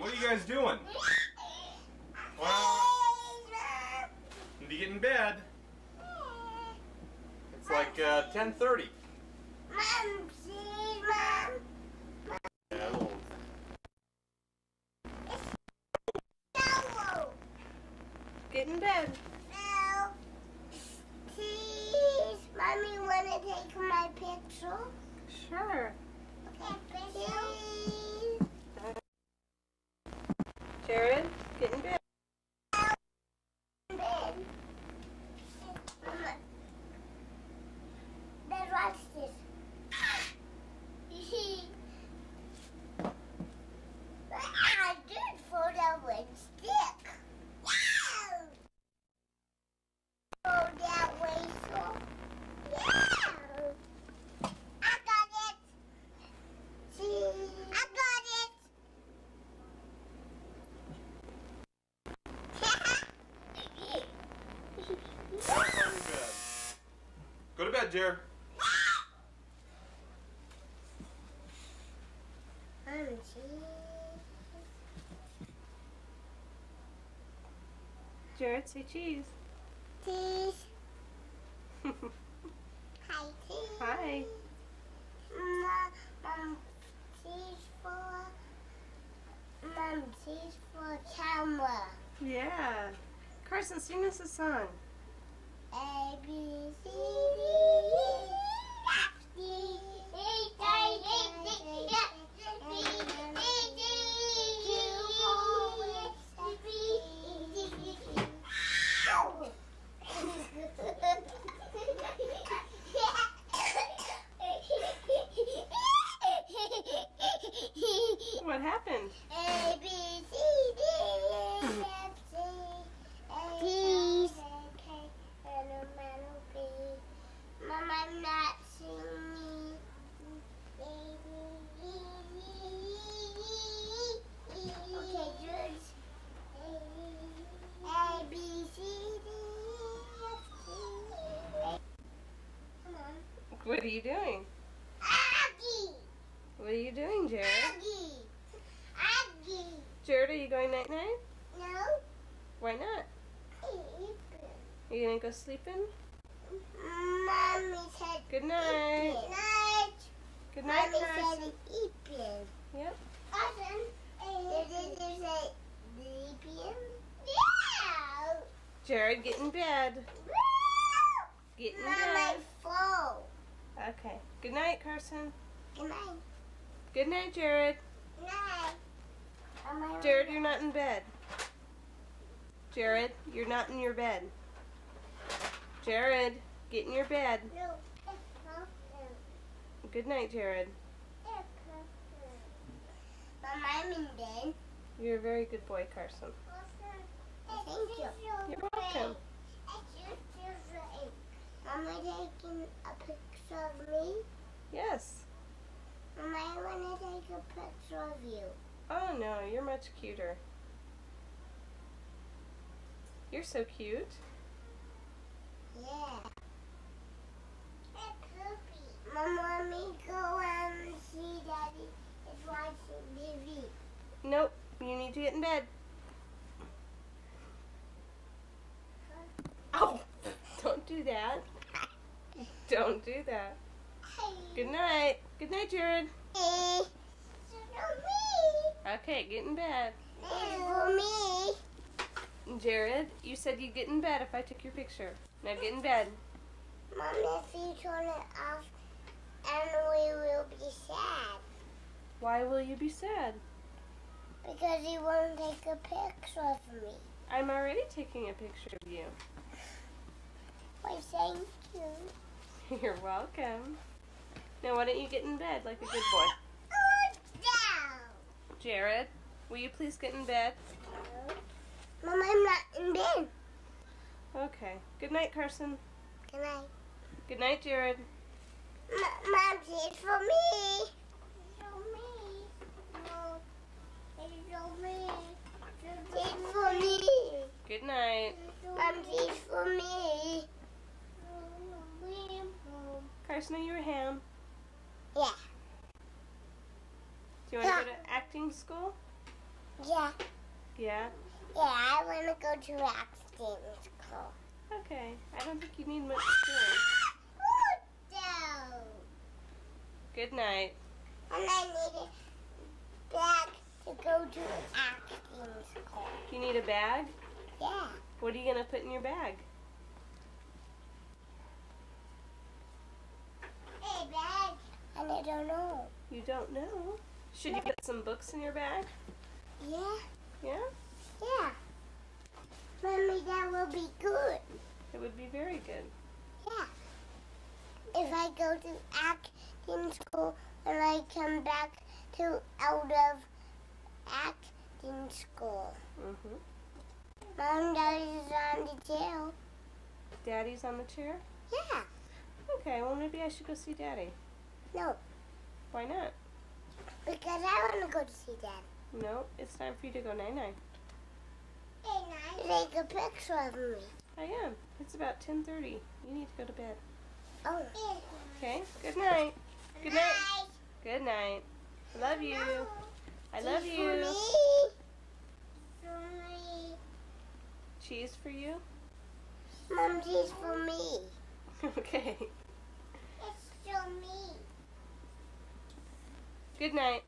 What are you guys doing? Well, need to get in bed. It's like 10:30. Mom, see, Mom. Yeah, little... No. Get in bed. No. Please, Mommy, wanna take my picture? Sure. Please. Jared, get in bed. Then, then watch this. I did fall down with stick. Wow. Go that way, so. Yeah. I got it. See, I got it. Go to bed, Jared. Jared, say cheese. Cheese. Hi, cheese. Hi. Mom, cheese for camera. Yeah. Carson, sing us a song. A, B, C, D, F, G, H, I, J, K, L, M, N, What happened? A, B, C, D, E, F, G, H, I, J, K, L, M, N, O, P. Mom, I'm not singing. Okay, George. A, B, C, D, F, G. Come on. What are you doing? Aggie! What are you doing, Jared? Aggie! Aggie! Jared, are you going night-night? No? Why not? Are you going to go sleeping? Mommy said Good night. Good night. Good night, Mommy Carson. said eepin. Yep. Awesome. Did you say eepin? Yeah! Jared, get in bed. Get in Mom, bed. I fall. Okay. Good night, Carson. Good night. Good night, Jared. Good night. Jared, you're not in bed. Jared, you're not in your bed. Jared, get in your bed. No. Good night, Jared. Mom, I'm in bed. You're a very good boy, Carson. Thank you. You're welcome. Am I taking a picture of me? Yes. Mom, I want to take a picture of you. Oh no, you're much cuter. You're so cute. Yeah. Mom, let me go and see Daddy is watching TV. Nope, you need to get in bed. Oh, don't do that. Don't do that. Good night. Good night, Jared. Hey, it's for me. Okay, get in bed. It's for me. Jared, you said you'd get in bed if I took your picture. Now get in bed. Mom, if you turn it off, and we will be sad. Why will you be sad? Because you won't take a picture of me. I'm already taking a picture of you. Why, thank you. You're welcome. Now why don't you get in bed like a good boy? Down. Jared, will you please get in bed? Mom, I'm not in bed. Okay. Good night, Carson. Good night. Good night, Jared. Mom, it's for me. It's for me. No, it's for me. It's for me. Good night. Mom, it's for me. Carson, are you a ham? Yeah. Do you want to go to acting school? Yeah. Yeah? Yeah, I want to go to acting school. Okay. I don't think you need much schooling. No. Good night. And I need a bag to go to acting school. You need a bag? Yeah. What are you going to put in your bag? Hey, bag. And I don't know. You don't know. Should you put some books in your bag? Yeah. Yeah? Yeah. Mommy, that will be good. It would be very good. Yeah. If I go to acting school and I come back to out of acting school. Mm-hmm. Mom, Daddy's on the tail. Daddy's on the chair? Yeah. Okay, well maybe I should go see Daddy. No, Why not? because I want to go to see Dad. No, it's time for you to go night-night. Take a picture of me. I am. It's about 10:30. You need to go to bed. Oh. Okay? Good night. Good night. Good night. I love you. I love Cheese you. For me. Cheese for you? Mom, cheese for me. Okay. It's for me. Good night.